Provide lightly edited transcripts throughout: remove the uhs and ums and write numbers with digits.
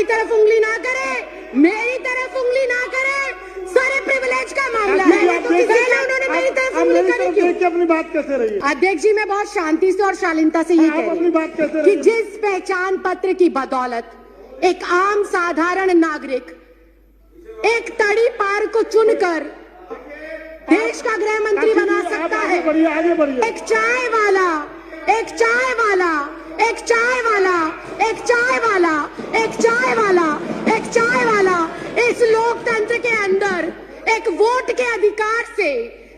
तरफ उंगली ना करे, मेरी तरफ उंगली ना करे। सारे प्रिविलेज का मामला है, उन्होंने मेरी तरफ उंगली करी क्यों? अपनी बात कैसे रही? अध्यक्ष जी, मैं बहुत शांति से और शालीनता से ये कह रही हूँ कि जिस पहचान पत्र की बदौलत एक आम साधारण नागरिक एक तड़ी पार को चुनकर देश का गृह मंत्री बना सकता है। आगे बढ़िए। एक चाय वाला, एक चाय वाला, एक चाय वाला, एक चाय वाला, एक चाय वाला, एक चाय वाला इस लोकतंत्र के अंदर एक वोट के अधिकार से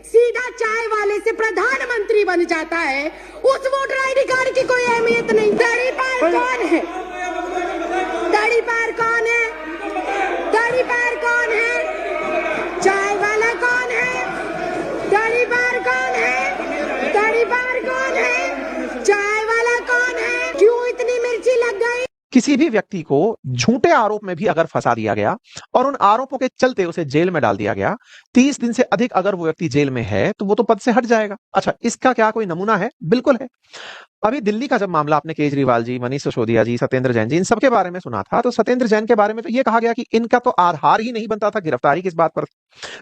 सीधा चाय वाले से प्रधानमंत्री बन जाता है। उस वोटर आईडी कार्ड की कोई अहमियत नहीं। तड़ी पार कौन है? तड़ी पार कौन है? तड़ी पार कौन है? चाय वाला कौन है? तड़ी पार कौन है? तड़ी पार कौन है? चाय वाला कौन है? क्यों इतनी मिर्ची लग गई? किसी भी व्यक्ति को झूठे आरोप में भी अगर फंसा दिया गया और उन आरोपों के चलते उसे जेल में डाल दिया गया, 30 दिन से अधिक अगर वो व्यक्ति जेल में है तो वो तो पद से हट जाएगा। अच्छा, इसका क्या कोई नमूना है? बिल्कुल है। अभी दिल्ली का जब मामला आपने केजरीवाल जी, मनीष सिसोदिया जी, सत्येंद्र जैन जी, इन सब के बारे में सुना था, तो सत्येंद्र जैन के बारे में तो ये कहा गया कि इनका तो आधार ही नहीं बनता था, गिरफ्तारी किस बात पर?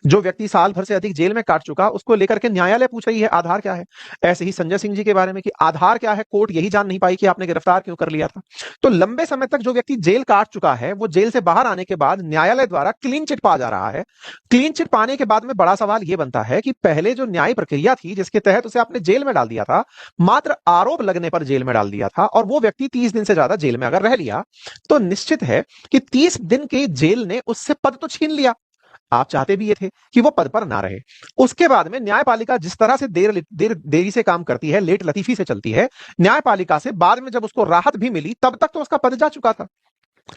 जो व्यक्ति साल भर से अधिक जेल में काट चुका, उसको लेकर के न्यायालय पूछ रही है आधार क्या है। ऐसे ही संजय सिंह जी के बारे में कि आधार क्या है, कोर्ट यही जान नहीं पाई कि आपने गिरफ्तार क्यों कर लिया था। तो लंबे समय तक जो व्यक्ति जेल काट चुका है, वो जेल से बाहर आने के बाद न्यायालय द्वारा क्लीन चिट पा जा रहा है। क्लीन चिट पाने के बाद में बड़ा सवाल यह बनता है कि पहले जो न्याय प्रक्रिया थी जिसके तहत उसे आपने जेल में डाल दिया था, मात्र आरोप लगने पर जेल में डाल दिया था, और वो व्यक्ति 30 दिन से ज्यादा जेल में अगर रह लिया तो निश्चित है कि 30 दिन के जेल ने उससे पद तो छीन लिया। आप चाहते भी ये थे कि वो पद पर ना रहे। उसके बाद में न्यायपालिका जिस तरह से देरी से काम करती है, लेट लतीफी से चलती है, न्यायपालिका से बाद में जब उसको राहत भी मिली तब तक तो उसका पद जा चुका था।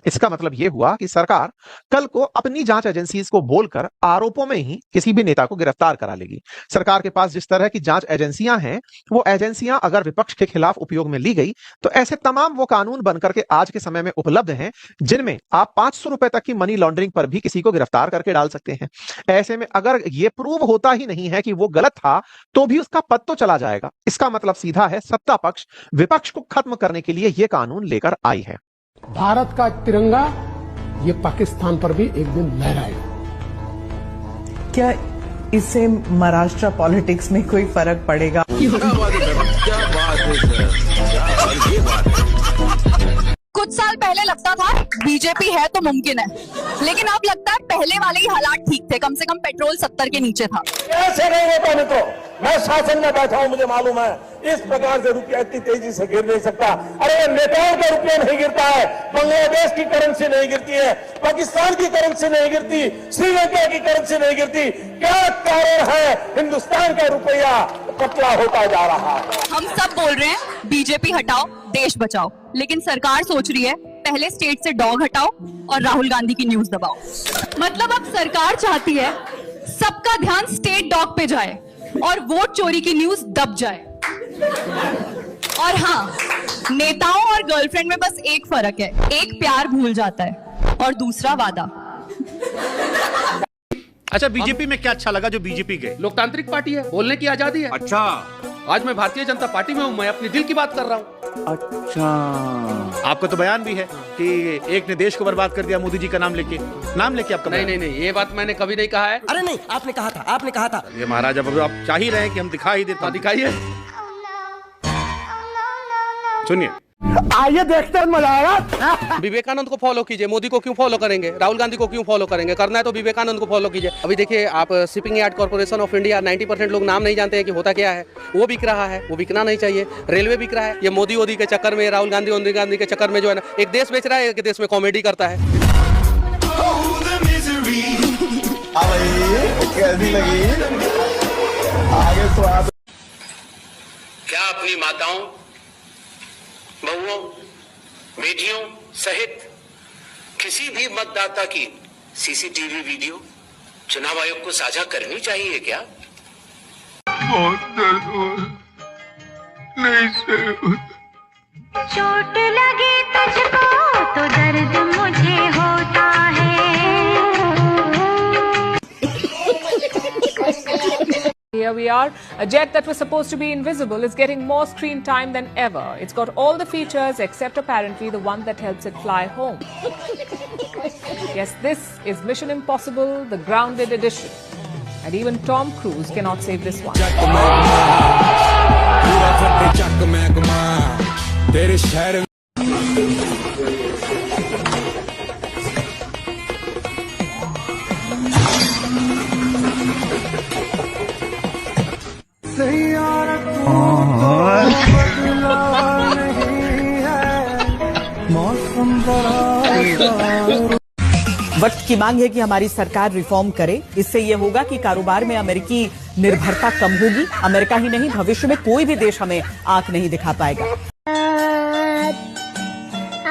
इसका मतलब यह हुआ कि सरकार कल को अपनी जांच एजेंसीज को बोलकर आरोपों में ही किसी भी नेता को गिरफ्तार करा लेगी। सरकार के पास जिस तरह की जांच एजेंसियां हैं, वो एजेंसियां अगर विपक्ष के खिलाफ उपयोग में ली गई तो ऐसे तमाम वो कानून बनकर के आज के समय में उपलब्ध हैं जिनमें आप 500 रुपए तक की मनी लॉन्ड्रिंग पर भी किसी को गिरफ्तार करके डाल सकते हैं। ऐसे में अगर ये प्रूव होता ही नहीं है कि वो गलत था तो भी उसका पद तो चला जाएगा। इसका मतलब सीधा है, सत्ता पक्ष विपक्ष को खत्म करने के लिए यह कानून लेकर आई है। भारत का तिरंगा ये पाकिस्तान पर भी एक दिन लहराएगा। क्या इससे महाराष्ट्र पॉलिटिक्स में कोई फर्क पड़ेगा? कुछ साल पहले लगता था बीजेपी है तो मुमकिन है, लेकिन अब लगता है पहले वाले ही हालात ठीक थे। कम से कम पेट्रोल 70 के नीचे था। कैसे नहीं होता मित्रों, मैं शासन में बैठा हूं, मुझे मालूम है इस प्रकार से रुपया इतनी तेजी से गिर नहीं सकता। अरे नेताओं का रुपया नहीं गिरता है, बांग्लादेश की करेंसी नहीं गिरती है, पाकिस्तान की करेंसी नहीं गिरती, श्रीलंका की करेंसी नहीं गिरती। क्या कारण है? हिंदुस्तान का रुपया पतला होता जा रहा है। हम सब बोल रहे हैं बीजेपी हटाओ, देश बचाओ, लेकिन सरकार सोच रही है पहले स्टेट से डॉग हटाओ और राहुल गांधी की न्यूज दबाओ। मतलब अब सरकार चाहती है सबका ध्यान स्टेट डॉग पे जाए और वोट चोरी की न्यूज दब जाए। और हाँ, नेताओं और गर्लफ्रेंड में बस एक फर्क है, एक प्यार भूल जाता है और दूसरा वादा। अच्छा, बीजेपी में क्या अच्छा लगा जो बीजेपी गए? लोकतांत्रिक पार्टी है, बोलने की आजादी है। अच्छा, आज मैं भारतीय जनता पार्टी में हूँ, मैं अपने दिल की बात कर रहा हूँ। अच्छा, आपका तो बयान भी है कि एक ने देश को बर्बाद कर दिया मोदी जी का नाम लेके आपका। नहीं नहीं नहीं, ये बात मैंने कभी नहीं कहा है। अरे नहीं, आपने कहा था। ये महाराज, अब आप चाह ही रहे हैं कि हम दिखा ही देते। दिखाइए, सुनिए। आइए देखते हैं, मजा आएगा। विवेकानंद को फॉलो कीजिए, मोदी को क्यों फॉलो करेंगे, राहुल गांधी को क्यों फॉलो करेंगे? करना है तो विवेकानंद को फॉलो कीजिए। अभी देखिए आप, shipping yard corporation of India, 90% लोग नाम नहीं जानते हैं कि होता क्या है। वो बिक रहा है, वो बिकना नहीं चाहिए। रेलवे बिक रहा है, ये मोदी के चक्कर में, राहुल गांधी के चक्कर में जो है ना, एक देश बेच रहा है, एक देश में कॉमेडी करता है। कैसी लगी? आगे स्वाद। क्या अपनी माताओं, बहुओं, बेटियों सहित किसी भी मतदाता की सीसीटीवी वीडियो चुनाव आयोग को साझा करनी चाहिए क्या? बहुत दर्द हुआ, नहीं सह चोट लगी तुझको तो दर्द मुझे होता है। here we are. A jet that was supposed to be invisible is getting more screen time than ever. It's got all the features except apparently the one that helps it fly home. Yes, this is Mission Impossible, the Grounded Edition. And even Tom Cruise cannot save this one. वक्त की मांग है कि हमारी सरकार reform करे। इससे ये होगा कि कारोबार में अमेरिकी निर्भरता कम होगी। अमेरिका ही नहीं, भविष्य में कोई भी देश हमें आंख नहीं दिखा पाएगा।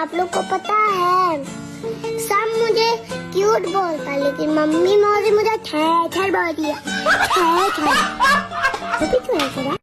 आप लोग को पता है, सब मुझे क्यूट बोलता है, लेकिन मम्मी मुझे ठहर बोलती है। ठहर क्यों ऐसा?